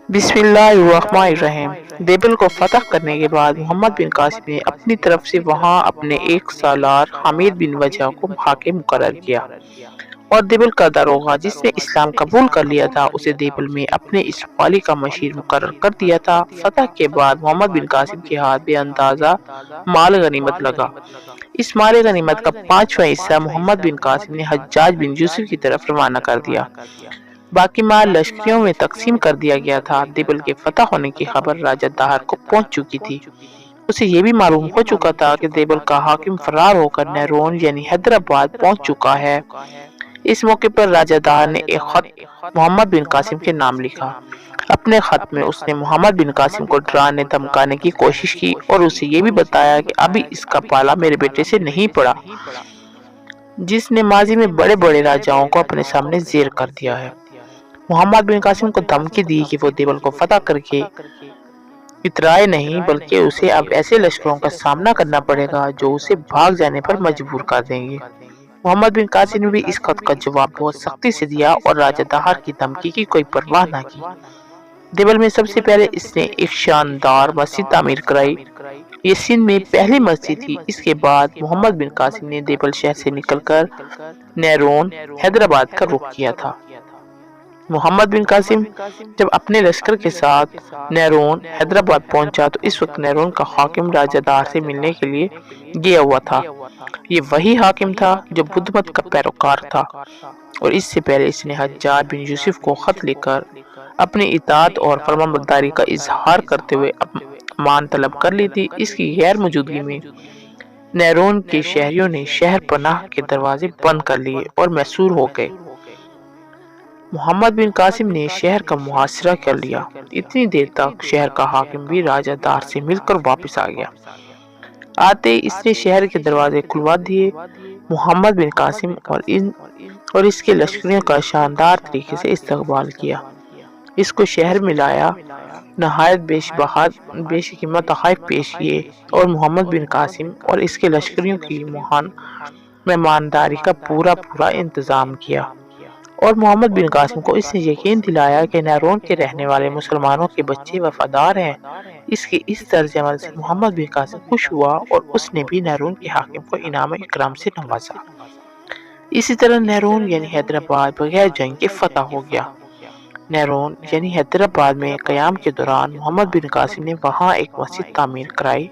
بسم اللہ الرحمن الرحیم۔ دیبل کو فتح کرنے کے بعد محمد بن قاسم نے اپنی طرف سے وہاں اپنے ایک سالار حمید بن وجہ کو حاکم مقرر کیا اور دیبل کا داروغہ جس نے اسلام قبول کر لیا تھا اسے دیبل میں اپنے اس والی کا مشیر مقرر کر دیا تھا۔ فتح کے بعد محمد بن قاسم کے ہاتھ بے اندازہ مال غنیمت لگا۔ اس مال غنیمت کا 5واں حصہ محمد بن قاسم نے حجاج بن یوسف کی طرف روانہ کر دیا۔ باقی مال لشکریوں میں تقسیم کر دیا گیا تھا۔ دیبل کے فتح ہونے کی خبر راجہ داہر کو پہنچ چکی تھی۔ اسے یہ بھی معلوم ہو چکا تھا کہ دیبل کا حاکم فرار ہو کر نیرون یعنی حیدرآباد پہنچ چکا ہے۔ اس موقع پر راجہ داہر نے ایک خط محمد بن قاسم کے نام لکھا۔ اپنے خط میں اس نے محمد بن قاسم کو ڈرانے دھمکانے کی کوشش کی اور اسے یہ بھی بتایا کہ ابھی اس کا پالا میرے بیٹے سے نہیں پڑا جس نے ماضی میں بڑے بڑے راجاؤں کو اپنے سامنے زیر کر دیا ہے۔ محمد بن قاسم کو دھمکی دی کہ وہ دیبل کو فتح کر کے اترائے نہیں بلکہ اسے اب ایسے لشکروں کا سامنا کرنا پڑے گا جو اسے بھاگ جانے پر مجبور کر دیں گے۔ محمد بن قاسم نے بھی اس خط کا جواب بہت سختی سے دیا اور راجہ داہر کی دھمکی کی کوئی پرواہ نہ کی۔ دیبل میں سب سے پہلے اس نے ایک شاندار مسجد تعمیر کرائی۔ یہ سندھ میں پہلی مسجد تھی۔ اس کے بعد محمد بن قاسم نے دیبل شہر سے نکل کر نیرون حیدرآباد کا رخ کیا تھا۔ محمد بن قاسم جب اپنے لشکر کے ساتھ نیرون حیدرآباد پہنچا تو اس وقت نیرون کا حاکم راجہ داہر سے ملنے کے لیے گیا ہوا تھا۔ یہ وہی حاکم تھا جو بدھ مت کا پیروکار تھا اور اس سے پہلے اس نے حجاج بن یوسف کو خط لکھ کر اپنی اطاعت اور فرمانبرداری کا اظہار کرتے ہوئے امان طلب کر لی تھی۔ اس کی غیر موجودگی میں نیرون کے شہریوں نے شہر پناہ کے دروازے بند کر لیے اور محصور ہو گئے۔ محمد بن قاسم نے شہر کا محاصرہ کر لیا۔ اتنی دیر تک شہر کا حاکم بھی راجہ داہر سے مل کر واپس آ گیا۔ آتے اس نے شہر کے دروازے کھلوا دیے۔ محمد بن قاسم اور اس کے لشکریوں کا شاندار طریقے سے استقبال کیا۔ اس کو شہر میں لایا، نہایت بیش قیمت تحائف پیش کیے اور محمد بن قاسم اور اس کے لشکریوں کی مہمانداری کا پورا انتظام کیا اور محمد بن قاسم کو اس نے یقین دلایا کہ نیرون کے رہنے والے مسلمانوں کے بچے وفادار ہیں۔ اس کے اس طرز عمل سے محمد بن قاسم خوش ہوا اور اس نے بھی نیرون کے حاکم کو انعام اکرام سے نوازا۔ اسی طرح نیرون یعنی حیدرآباد بغیر جنگ کے فتح ہو گیا۔ نیرون یعنی حیدرآباد میں قیام کے دوران محمد بن قاسم نے وہاں ایک مسجد تعمیر کرائی،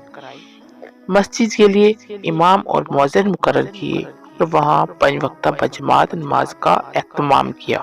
مسجد کے لیے امام اور مؤذن مقرر کیے اور وہاں 5 وقتہ بجماعت نماز کا اہتمام کیا۔